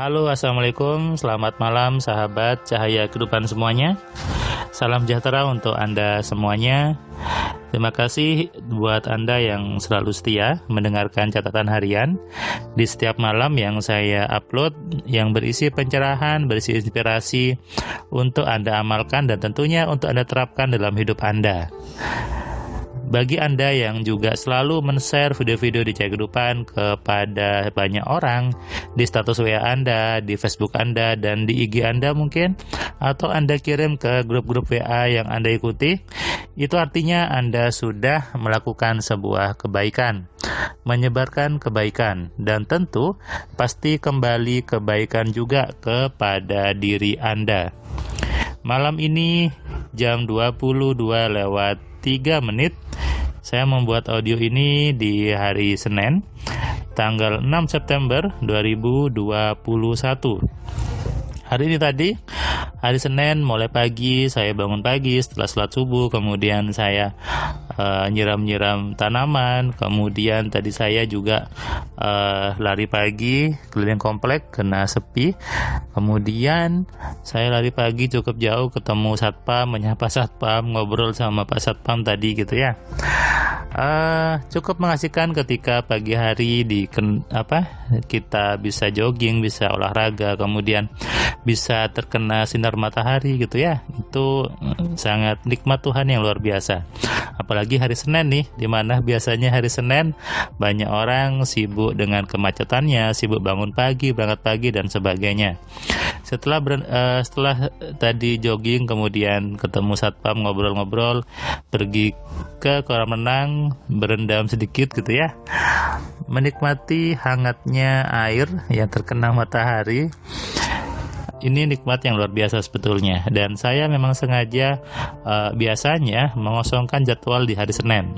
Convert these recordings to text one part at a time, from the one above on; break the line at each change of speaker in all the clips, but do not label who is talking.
Halo, Assalamualaikum, selamat malam sahabat Cahaya Kehidupan semuanya. Salam sejahtera untuk Anda semuanya. Terima kasih buat Anda yang selalu setia mendengarkan catatan harian di setiap malam yang saya upload, yang berisi pencerahan, berisi inspirasi untuk Anda amalkan dan tentunya untuk Anda terapkan dalam hidup Anda. Bagi Anda yang juga selalu men-share video-video di Cahaya Kehidupan kepada banyak orang di status WA Anda, di Facebook Anda, dan di IG Anda mungkin, atau Anda kirim ke grup-grup WA yang Anda ikuti, itu artinya Anda sudah melakukan sebuah kebaikan, menyebarkan kebaikan, dan tentu pasti kembali kebaikan juga kepada diri Anda. Malam ini jam 22:03 saya membuat audio ini di hari Senin tanggal 6 September 2021. Hari ini tadi, hari Senin mulai pagi, saya bangun pagi setelah sholat subuh, kemudian saya nyiram-nyiram tanaman, kemudian tadi saya juga lari pagi keliling komplek kena sepi, kemudian saya lari pagi cukup jauh ketemu satpam, menyapa satpam, ngobrol sama Pak Satpam tadi gitu ya. Cukup mengasihkan ketika pagi hari kita bisa jogging, bisa olahraga, kemudian bisa terkena sinar matahari gitu ya. Itu sangat nikmat Tuhan yang luar biasa. Apalagi hari Senin nih, dimana biasanya hari Senin banyak orang sibuk dengan kemacetannya, sibuk bangun pagi, berangkat pagi dan sebagainya. Setelah tadi jogging, kemudian ketemu satpam, ngobrol-ngobrol, pergi ke kolam renang, berendam sedikit gitu ya, menikmati hangatnya air yang terkena matahari. Ini nikmat yang luar biasa sebetulnya, dan saya memang sengaja biasanya mengosongkan jadwal di hari Senin.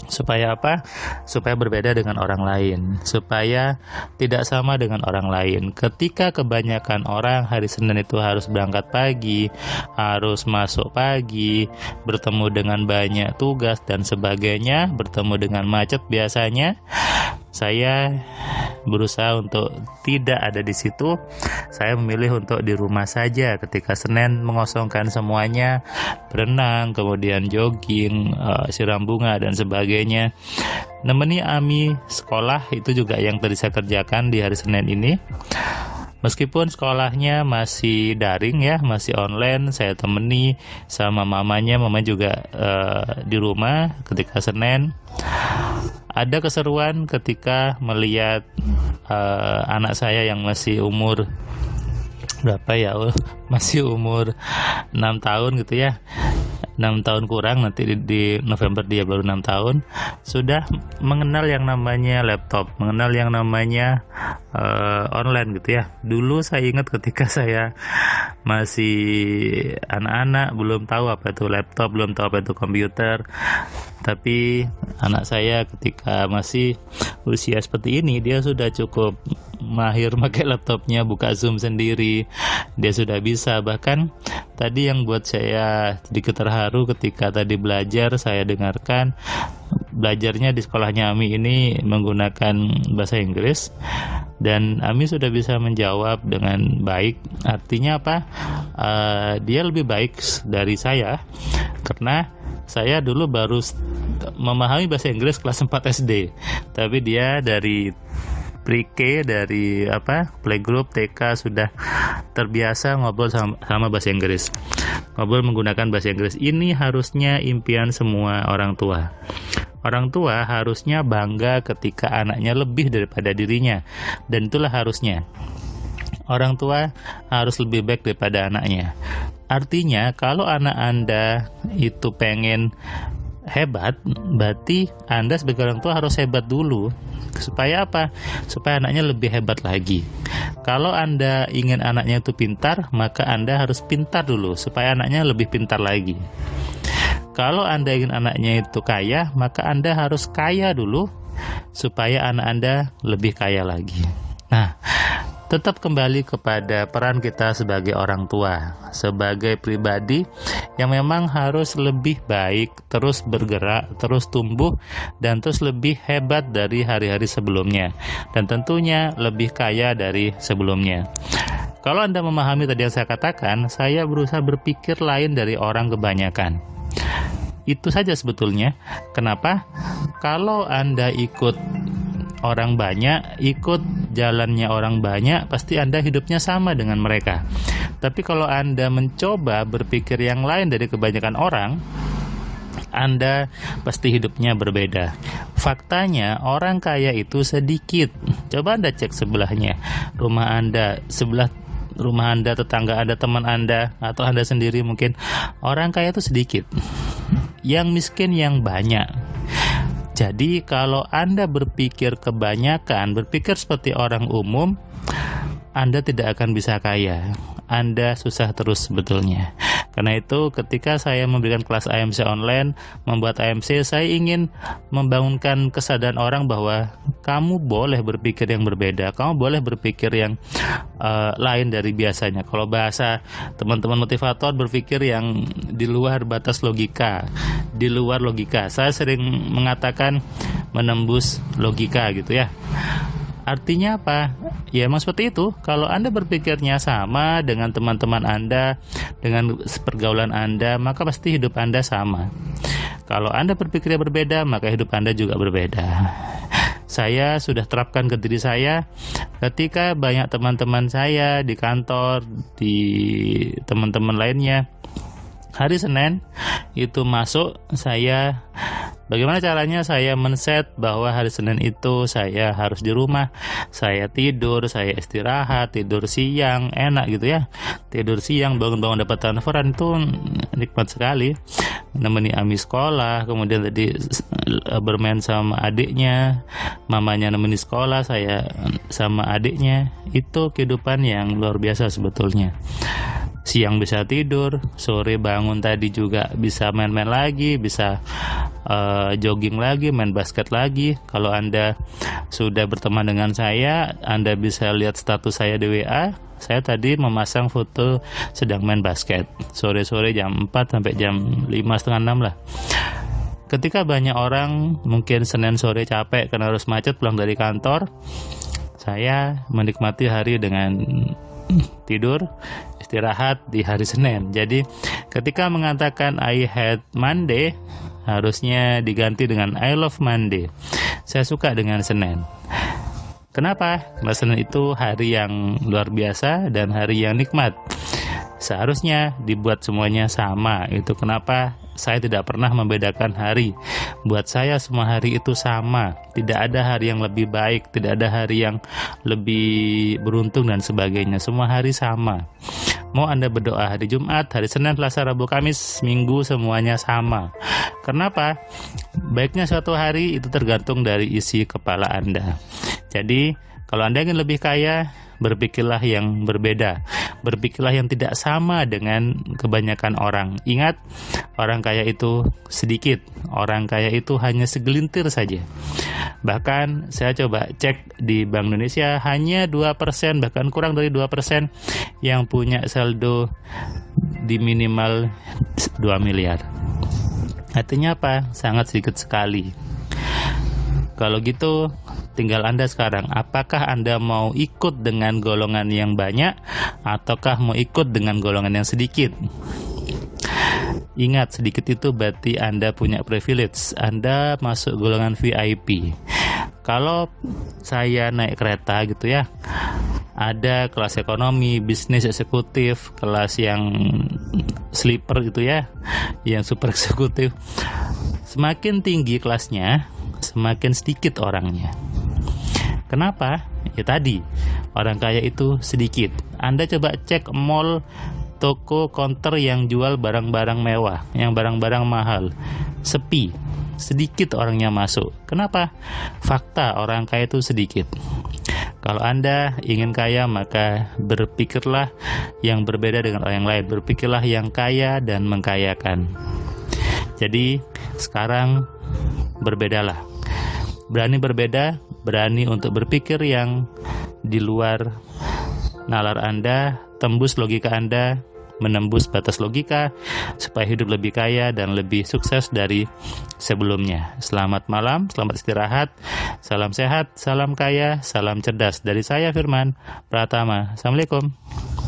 Supaya apa? Supaya berbeda dengan orang lain, supaya tidak sama dengan orang lain. Ketika kebanyakan orang hari Senin itu harus berangkat pagi, harus masuk pagi, bertemu dengan banyak tugas dan sebagainya, bertemu dengan macet biasanya, saya berusaha untuk tidak ada di situ. Saya memilih untuk di rumah saja ketika Senin, mengosongkan semuanya, berenang, kemudian jogging, siram bunga dan sebagainya. Nemeni Ami sekolah itu juga yang tadi saya kerjakan di hari Senin ini. Meskipun sekolahnya masih daring ya, masih online, saya temani sama mamanya. Mama juga di rumah ketika Senin. Ada keseruan ketika melihat anak saya yang masih umur masih umur 6 tahun gitu ya, 6 tahun kurang, nanti di November dia baru 6 tahun, sudah mengenal yang namanya laptop, mengenal yang namanya online gitu ya. Dulu saya ingat ketika saya masih anak-anak, belum tahu apa itu laptop, belum tahu apa itu komputer. Tapi anak saya ketika masih usia seperti ini, dia sudah cukup mahir pakai laptopnya, buka Zoom sendiri, dia sudah bisa. Bahkan tadi yang buat saya sedikit terharu ketika tadi belajar, saya dengarkan belajarnya di sekolahnya Ami ini menggunakan bahasa Inggris, dan Ami sudah bisa menjawab dengan baik. Artinya apa? Dia lebih baik dari saya, karena saya dulu baru memahami bahasa Inggris kelas 4 SD, tapi dia dari pre-K, dari playgroup TK sudah terbiasa ngobrol sama bahasa Inggris, ngobrol menggunakan bahasa Inggris. Ini harusnya impian semua orang tua. Orang tua harusnya bangga ketika anaknya lebih daripada dirinya, dan itulah harusnya. Orang tua harus lebih baik daripada anaknya. Artinya kalau anak Anda itu pengen hebat, berarti Anda sebagai orang tua harus hebat dulu. Supaya apa? Supaya anaknya lebih hebat lagi. Kalau Anda ingin anaknya itu pintar, maka Anda harus pintar dulu supaya anaknya lebih pintar lagi. Kalau Anda ingin anaknya itu kaya, maka Anda harus kaya dulu supaya anak Anda lebih kaya lagi. Nah, tetap kembali kepada peran kita sebagai orang tua, sebagai pribadi yang memang harus lebih baik, terus bergerak, terus tumbuh, dan terus lebih hebat dari hari-hari sebelumnya, dan tentunya lebih kaya dari sebelumnya. Kalau Anda memahami tadi yang saya katakan, saya berusaha berpikir lain dari orang kebanyakan. Itu saja sebetulnya. Kenapa? Kalau Anda ikut orang banyak, ikut jalannya orang banyak, pasti Anda hidupnya sama dengan mereka. Tapi kalau Anda mencoba berpikir yang lain dari kebanyakan orang, Anda pasti hidupnya berbeda. Faktanya orang kaya itu sedikit. Coba Anda cek sebelahnya, rumah Anda, sebelah rumah Anda, tetangga Anda, teman Anda, atau Anda sendiri mungkin. Orang kaya itu sedikit, yang miskin yang banyak. Jadi kalau Anda berpikir kebanyakan, berpikir seperti orang umum, Anda tidak akan bisa kaya. Anda susah terus sebetulnya. Karena itu ketika saya memberikan kelas AMC online, membuat AMC, saya ingin membangunkan kesadaran orang bahwa kamu boleh berpikir yang berbeda, kamu boleh berpikir yang lain dari biasanya. Kalau bahasa teman-teman motivator, berpikir yang di luar batas logika, di luar logika. Saya sering mengatakan menembus logika gitu ya. Artinya apa? Ya emang seperti itu. Kalau Anda berpikirnya sama dengan teman-teman Anda, dengan pergaulan Anda, maka pasti hidup Anda sama. Kalau Anda berpikirnya berbeda, maka hidup Anda juga berbeda. Saya sudah terapkan ke diri saya ketika banyak teman-teman saya di kantor, di teman-teman lainnya, hari Senin itu masuk, bagaimana caranya saya men-set bahwa hari Senin itu saya harus di rumah, saya tidur, saya istirahat, tidur siang, enak gitu ya. Tidur siang, bangun-bangun dapat teleponan itu nikmat sekali. Nemeni Ami sekolah, kemudian tadi bermain sama adiknya, mamanya nemeni sekolah, saya sama adiknya. Itu kehidupan yang luar biasa sebetulnya. Siang bisa tidur, sore bangun tadi juga bisa main-main lagi, bisa jogging lagi, main basket lagi. Kalau Anda sudah berteman dengan saya, Anda bisa lihat status saya di WA. Saya tadi memasang foto sedang main basket, sore-sore jam 4 sampai jam 5:30 lah. Ketika banyak orang mungkin Senin sore capek karena harus macet pulang dari kantor, saya menikmati hari dengan tidur, istirahat di hari Senin. Jadi ketika mengatakan I hate Monday, harusnya diganti dengan I love Monday. Saya suka dengan Senin. Kenapa? Karena Senin itu hari yang luar biasa dan hari yang nikmat. Seharusnya dibuat semuanya sama. Itu kenapa saya tidak pernah membedakan hari. Buat saya semua hari itu sama. Tidak ada hari yang lebih baik, tidak ada hari yang lebih beruntung dan sebagainya. Semua hari sama. Mau Anda berdoa hari Jumat, hari Senin, Selasa, Rabu, Kamis, Minggu, semuanya sama. Kenapa? Baiknya suatu hari itu tergantung dari isi kepala Anda. Jadi kalau Anda ingin lebih kaya, berpikirlah yang berbeda. Berpikirlah yang tidak sama dengan kebanyakan orang. Ingat, orang kaya itu sedikit. Orang kaya itu hanya segelintir saja. Bahkan saya coba cek di Bank Indonesia, hanya 2%, bahkan kurang dari 2% yang punya saldo di minimal 2 miliar. Artinya apa? Sangat sedikit sekali. Kalau gitu, tinggal Anda sekarang. Apakah Anda mau ikut dengan golongan yang banyak, ataukah mau ikut dengan golongan yang sedikit? Ingat, sedikit itu berarti Anda punya privilege. Anda masuk golongan VIP. Kalau saya naik kereta gitu ya, ada kelas ekonomi, bisnis eksekutif, kelas yang sleeper gitu ya, yang super eksekutif. Semakin tinggi kelasnya, semakin sedikit orangnya. Kenapa? Ya tadi, orang kaya itu sedikit. Anda coba cek mall, toko, counter yang jual barang-barang mewah, yang barang-barang mahal, sepi, sedikit orangnya masuk. Kenapa? Fakta, orang kaya itu sedikit. Kalau Anda ingin kaya, maka berpikirlah yang berbeda dengan orang yang lain. Berpikirlah yang kaya dan mengkayakan. Jadi sekarang berbedalah. Berani berbeda, berani untuk berpikir yang di luar nalar Anda, tembus logika Anda, menembus batas logika, supaya hidup lebih kaya dan lebih sukses dari sebelumnya. Selamat malam, selamat istirahat, salam sehat, salam kaya, salam cerdas. Dari saya Firman Pratama. Assalamualaikum.